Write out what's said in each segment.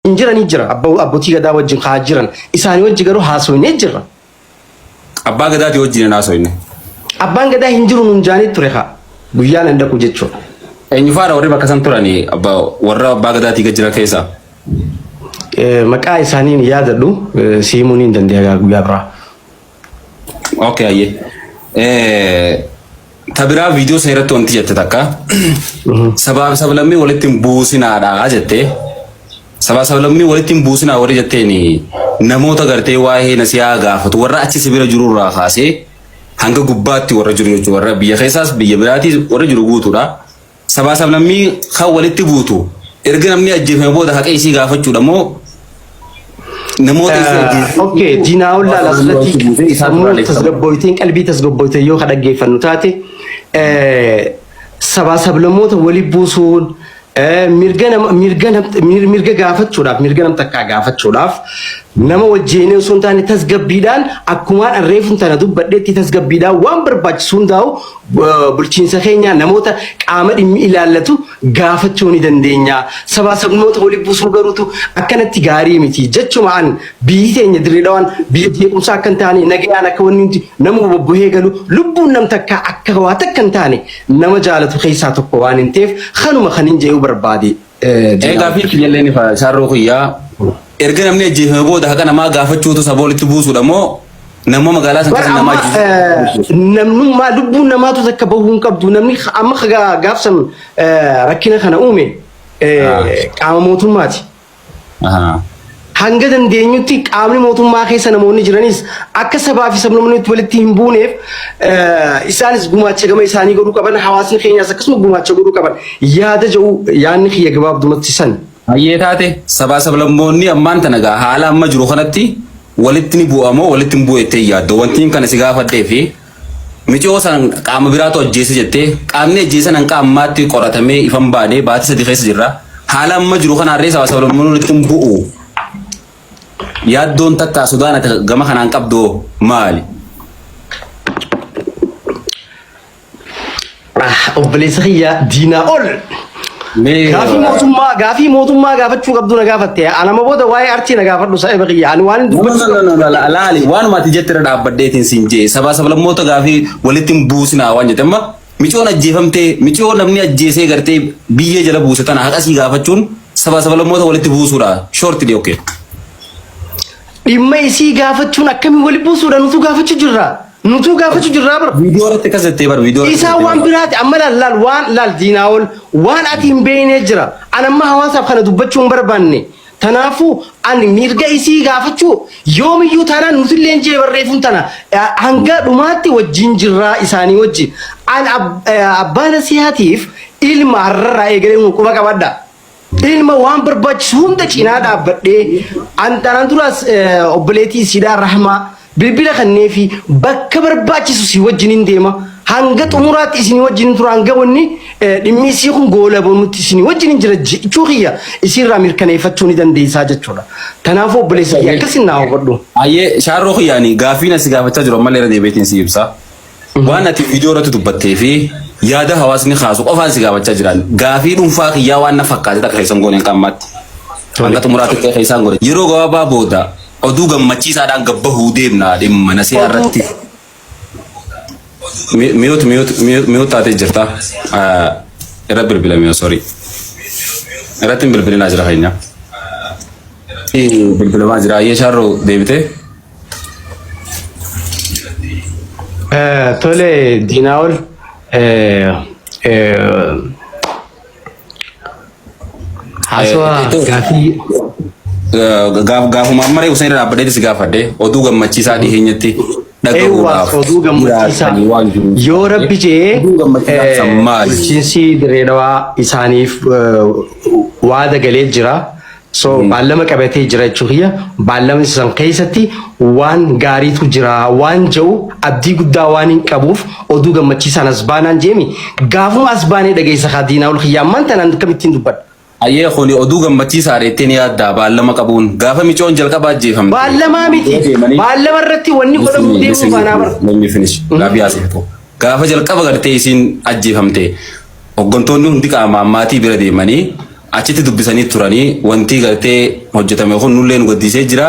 wajjin jiranii jira abbootii gadaa wajjin haa jiran isaanii wajji garuu haasofnee jirra. Abbaa gadaati wajjin haasofne. Abbaan gadaa hin jiru nuun jaanii ture haa guyyaan handaqu jechuudha. Eenyu faana warri bakka san turanii warra abbaa gadaatii gad jira keessa. Maqaa isaaniin yaadadhu siimuun hin dandeenya guyyaa biraa. Okay ayyee. Tabiraa viidiyoo sana irratti wanti jette takka sabaa sablammii walitti hin buusinaadha jettee sabaa sablammii walitti hin buusinaa warri jetteeni namoota gartee waa'ee nasiyaa gaafatu warra achi sibira jiru irraa kaasee hanga gubbaatti warra jiru jechuudha warra biyya keessaas biyya biraatis warra jiru guutuudha sabaa sablammii kan walitti buutu erga namni ajjeefame booda haqa isii gaafachuudha moo okay diinaawul laalasirratti sammuu tasgabboyteen qalbii tasgabboyteen yoo kadhaggeeffannu taate sabaa sablammoota wali buusuun mirga gaafachuudhaaf mirga nam takkaa gaafachuudhaaf nama wajjin osoo hin taane tasgabbiidhaan akkumaan arreefuun tana dubbadheetti tasgabbiidhaan waan barbaachisu hundaa'u bulchiinsa keenya namoota qaama dhimmi ilaallatu gaafachuu ni dandeenya. Sabaa sablammoota wali buusuu garuutu akkanatti gaarii miti jechuma an biyyi teenya Dirreedawaan biyya jeequmsaa akka hin taane nagayaan akka wanni nuti nama bobbohee galu lubbuun nam takkaa akka waa takka hin taane nama jaalatu keessaa tokko waan hin ta'eef kanuma kan hin jedhu barbaade. Egaa fi kiyyallee ni faa shaarroo kiyyaa erga namni ajjeefame booda haqa namaa gaafachuutu sabaa walitti buusuudha moo nama magaalaa san keessa namaa ajjeesu? Namnummaa lubbuun namaatu takka bahuu hin qabdu namni amma gaafsan rakkina kana uume qaama mootummaati. Hanga dandeenyutti qaamni mootummaa keessa namoonni jiranis akka sabaa fi sablammoonni walitti hin buuneef isaanis gumaacha gama isaanii godhuu qaban hawaasni keenyaas akkasuma gumaacha godhuu qaban yaada jedhu yaadni kiyya gabaabdumatti san. Ayyee taate sabaa sablammoonni ammaan tana gaa haala amma jiru kanatti walitti ni bu'amoo walitti hin bu'ettee yaaddo wantiin kana si gaafadhee fi micoo san qaama biraatu ajjeese jettee qaamni ajjeesan hanqa ammaatti qoratamee ifan baanee baatii sadii keessa jirra haala amma jiru kana harree sabaa sablammoonni walitti hin bu'u yaaddoon takkaa sodaan ati gama kanaan qabdoo maali? Obboleessa kiyya diinaa ol. Gaafii mootummaa gaafachuu qabdu na gaafatte anama booda waa'ee artii na gaafadhu sa'ee baqiyya ani waan laali waanuma ati jettira dhaabbadheetiin siin jee sabaa sablammoota gaafii walitti hin buusinaa waan jette amma micoon ajjeefamtee micoo namni ajjeesee gartee biyyee jala buuse tana haqasii gaafachuun sabaa sablammoota walitti buusuudha shorti dhiyoo kee. Dhimma isii gaafachuun akkamiin wali buusuudha nutu gaafachuu jirra. Nutu gaafachuu jirra bar. Viidiyoo irratti kasettee bar viidiyoo. Isaa waan biraati amma laal diinaawol waan ati hin beekne jira. An amma hawaasaaf kana dubbachuu hin barbaanne. Tanaafuu ani mirga isii gaafachuu yoomiyyuu taanaan nuti illee jee barreeffuun tana hanga dhumaatti wajjin jirraa isaanii wajjin. An abbaa nasihaatiif ilma har'arraa eegalee quba qabadha. Ilma waan barbaachisu hunda cinaa dhaabbadhee antaraan duraas obboleettii isiidhaa rahmaa bilbila kannee fi bakka barbaachisu si wajjin hin deema hanga xumuraatti isin wajjin tura hanga wanni dhimmi isii kun goola bonutti isin wajjin hin jira jechuu kiyya isiirraa mirkaneeffachuu ni dandeessaa jechuudha. Kanaafuu obboleessa kiyya akkasin naa hubadhu. Ayyee shaarroo kiyyaanii gaaffiin asi gaafachaa jiru ammallee irra deebiitiin si ibsa. Waan ati viidiyoo irratti dubbattee fi yaada hawaasni kaasu qofaan si gaafachaa jiran gaafii dhuunfaa kiyyaa waan na fakkaate takka keessan gooneen qaammaatti. Hanga xumuraatti keessaan godhe yeroo gabaabaa booda oduu gammachiisaadhaan gabbahuu deemnaa dhimma nasiyaa irratti. Miyootu taatee jirta. Irra bilbila miyoo sorry. Irratti hin bilbilinaa jira keenya. Bilbilamaa jira ayyee shaarroo deebitee. Tole diinaawol haasawaa gaafii gaafuma ammaree usan irra dhaabbadeetti si gaafadhe oduu gammachiisaa dhiheenyatti dhagahuudhaaf oduu gammachiisaa yoo rabbi jee bulchiinsi Dirreedawaa isaaniif waada galee jira. So baallama qabatee jira jechuudha. Baallama san keessatti waan gaariitu jira waan jiru abdii guddaa waan hin qabuuf oduu gammachiisaan asbaanaan jeemi gaafuma asbaanee dhageessa khadiinaa ol khiyyaamman tanaan kamittiin dubbadha. Ayyee khoni oduu gammachiisaa reetteen yaadda baallama qabuun gaafa micoon jalqaba ajjeefamte. Baallama miti baallama irratti wanni godhamu deemu faanaa bara. Namni finish gaafi yaasifatu gaafa jalqaba gartee isiin ajjeefamte hoggantoonni hundi qaama maatii bira deemanii achitti dubbisanii turanii wanti gartee hojjetame kun nulleen guddisee jira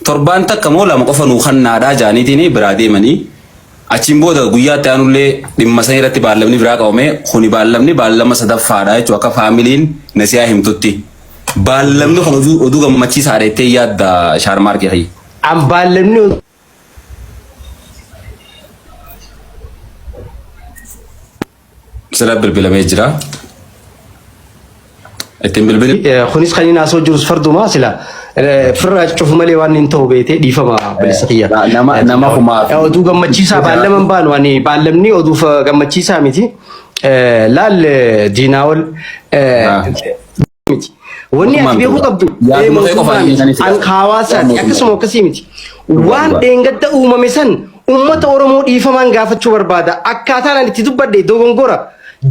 torbaan takka moo lama qofa nuu kannaadhaa jaaniitiin biraa deemanii achiin booda guyyaatti aanullee dhimma san irratti baallamni biraa qabame kuni baallama sadaffaadha jechuudha akka faamiliin nasiyaa himtutti baallamni kun oduu gammachiisaadha jettee yaadda shaarmaarkee an baallamni sila bilbilamee jira ittiin bilbili kunis kan inni asoo jirus farduma sila firra cufu malee waan hin ta'u beete dhiifama bilisa kiyya nama kumaa oduu gammachiisaa baallaman baanu ani baallamni oduu gammachiisaa miti laal diinaawol miti wanni ati beekuu qabdu an hawaasaati akkasuma akkasii miti waan dheengadda uumame san ummata oromoo dhiifamaan gaafachuu barbaada akkaataan ani itti dubbadhe dogongora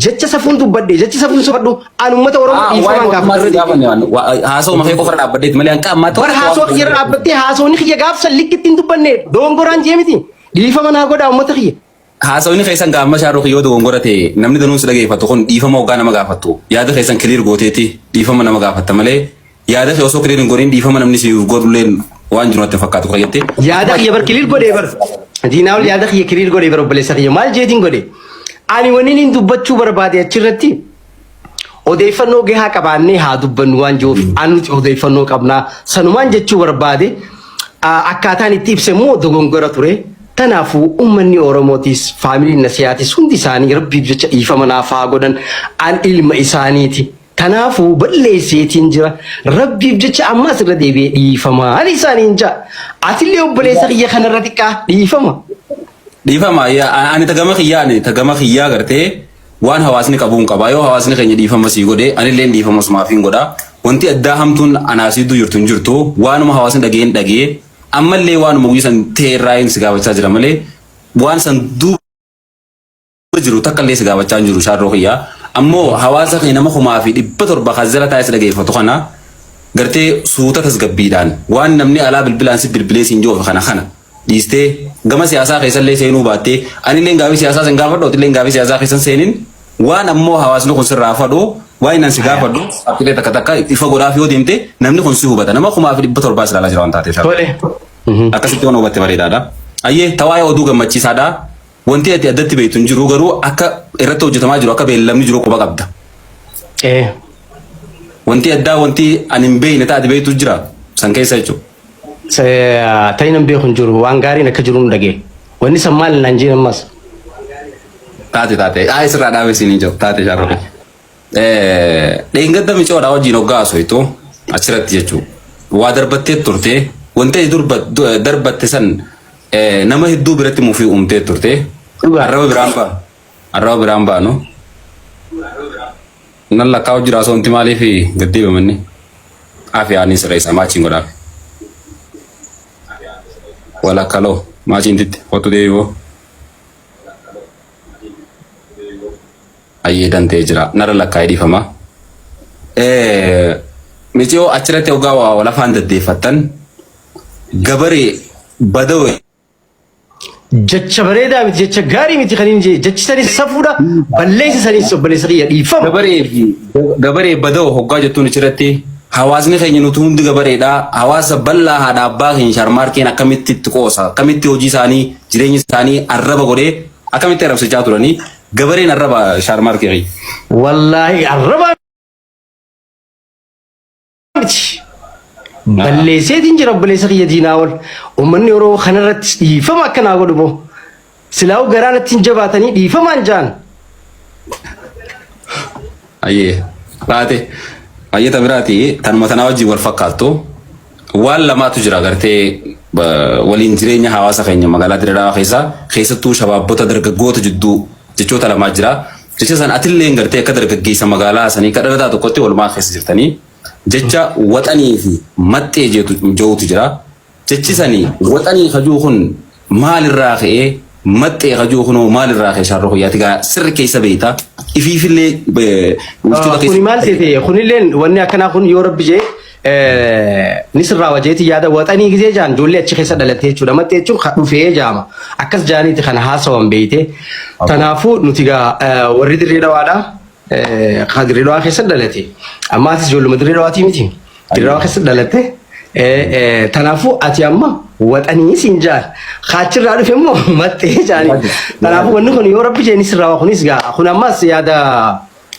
jecha safuun dubbadhe jecha safuun soofadhu an ummata oromoo dhiifamaan gaafachuu haasoo mafee qofa dhaabbadeet malee hanqa ammaatti war haasoo kiyya dhaabbattee haasoonni kiyya gaafsan likkitti hin dubbanne dogongoraan jee miti dhiifama naa godhaa ummata kiyya haasawni keessan gaamma shaaroo kiyyoo dogongora ta'e namni danuun si dhageeffatu kun dhiifama hoggaa nama gaafattu yaada keessan kiliir gooteeti dhiifama nama gaafatta malee yaada kee osoo kiliir hin godhin dhiifama namni si godhulleen waan jiru natti fakkaatu qayyette yaada kiyya bar kiliir godhee bar diinaawul yaada kiyya kiliir godhee bar obboleessa kiyya maal jeetiin godhe ani wanni hin dubbachuu barbaade achirratti odeeffannoo gahaa qabaannee haa dubbannu waan jiruuf anuti odeeffannoo qabnaa sanumaan jechuu barbaade akkaataan itti ibsemmoo dogongora ture tanaafu ummanni oromootis faamiliin nasiyaatis hundi isaanii rabbiif jecha dhiifama naaf haa godhan an ilma isaaniiti tanaafu balleesseetiin jira rabbiif jecha ammas irra deebi'ee dhiifama ani isaaniin jaa atillee obboleessa kiyya kanarra xiqqaa dhiifama ani tagama kiyyaa gartee waan hawaasni qabuun qaba yoo hawaasni keenya dhiifama sii godhe anillee dhiifama sumaafiin godha wanti addaa hamtuun anaasiidu jirtu waanuma hawaasni dhagee ammallee waanuma guyyisan teerraayin si gaafachaa jira malee waan san duuba jiru takkallee si gaafachaa hin jiru shaarroo kiyyaa ammoo hawaasa keenya nama kumaa fi 700 kazzala taa'ee si dhageeffatu kana gartee suuta tasgabbiidhaan waan namni alaa bilbilaan si bilbilee siin joofe kana dhiistee gama siyaasaa keessallee seenuu baattee anillee gaafii siyaasaa sin gaafadhu otillee gaafii siyaasaa keessan seenin waan ammoo hawaasni kun sirraa fadhu waan nan si gaafadhu akkilee takka ifa godhaaf yoo deemte namni kun si hubata nama kumaa fi 700 si ilaalaa jira waan taateef akkasitti waan hubatte bareedaadha ayyee tawaa'ee oduu gammachiisaadha wanti ati addatti beektu hin jiru garuu akka irratti hojjetamaa jiru akka beellamni jiru quba qabda wanti addaa wanti ani hin beekne taate beektu jira san keessa jechuudha ta'in hin beeku hin jiru waan gaariin akka jiru dhagee wanni san maal naan jeen ammas taate sirraa dhaabee siin hin jiru taate shaarrofe dheengadda micoodhaa wajjin hoggaa asoitu achirratti jechuudha waa darbattee turte wanta darbatte san nama hedduu biratti mufii uumtee turte arraba biraan baanu nan lakkaa hojii raasoo wanti maaliif gaddeebamanni afi aanis irra isaa maachiin godhaaf walakkaloo maachiin titti kottu deebiboo ayyee dantee jira nara lakkaa dhiifama miciyoo achirratti hoggaa waa lafaan daddeeffattan gabaree badawe jecha bareedaa miti jecha gaarii miti kan inni jechi sanis safuudha balleessi sanis obboleessa kiyya dhiifama gabaree badawe hoggaa jettuun achirratti hawaasni keenya nuti hundi gabareedha hawaasa bal'aa haadha abbaa keenya shaarmaarkeen akkamitti itti qoosa akkamitti hojii isaanii jireenya isaanii arraba godhee akkamitti arrabsachaa turanii gabareen arraba shaarmaarkee wallaahi arraba miti balleesseetiin jira obboleessa kiyya diinaawol ummanni yeroo kanarratti dhiifama akkanaa godhu moo silaa'u garaan ittiin jabaatanii dhiifamaan jaan ayyee taate ayyeta biraati tanuma tanaa wajjin wal fakkaattu waan lamaatu jira gartee waliin jireenya hawaasa keenya magaalaa Dirreedhaa keessattuu shabaabbota dargaggoota jidduu jechoota lamaa jira jecha san atillee gartee akka dargaggeessa magaalaa sanii kadhalataa tokkotti walumaa keessa jirtanii jecha waxanii fi maxxee jeetu jira jechi sanii waxanii kajuu kun maalirraa ka'ee maxxee kajuu kun maalirraa ka'ee shaarroo kiyyaati gaa sirri keessa beeyta ifiifillee kuni maal seete kunilleen wanni akkanaa kun yoo rabbi jee nisirraa wajeeti yaada waxanii gizee jaan ijoollee achi keessa dhalatte jechuudha maxxee jechuun dhufee jaama akkas jaaniiti kana haasawan beeyte kanaafuu nuti gaa warri Dirree Dhawaadhaa Dirreedawaa keessa dhalate. Ammaatis ijoolluma dirreedawaati miti. Dirreedawaa keessa dhalate. Tanaafuu ati amma waxanii siin jaal. Kaachirraa dhufe immoo maxxee jaanii. Tanaafuu wanni kun yoo rabbi jeenis irraa kunis gaa kun ammas yaada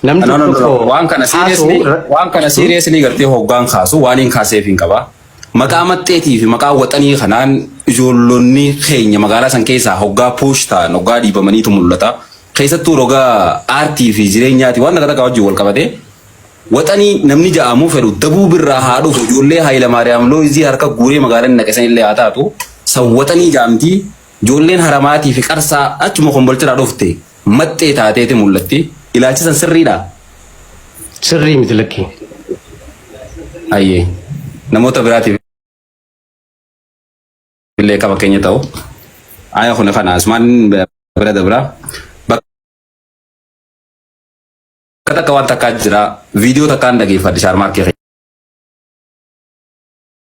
namni tokko waan kana seriously gartee hoggaan kaasu waan hin kaaseef hin qaba. Maqaa maxxeetii fi maqaa waxanii kanaan ijoollonni keenya magaalaa san keessaa hoggaa puush ta'an hoggaa dhiibamaniitu mul'ata. Keessattuu rogaa aartii fi jireenyaati waan akka wajjin wal qabate. Waxanii namni ja'amuu fedhu dabuu birraa haa dhufu ijoollee Haayila Maariyaam Looyizii harka guuree magaalaan naqesan illee haa taatu sawwaxanii jaamtii ijoolleen Haramaatii fi Qarsaa achuma Kombolchiraa dhufte maxxee taateeti mul'atti ilaalchisan sirriidha. Sirrii miti lakkii. Ayyee namoota biraatiif illee qaba keenya ta'u aya kun kana asmaan bira dabra. Kata kawan takka jira video takkan dhageeffadhe Shaarmaarkee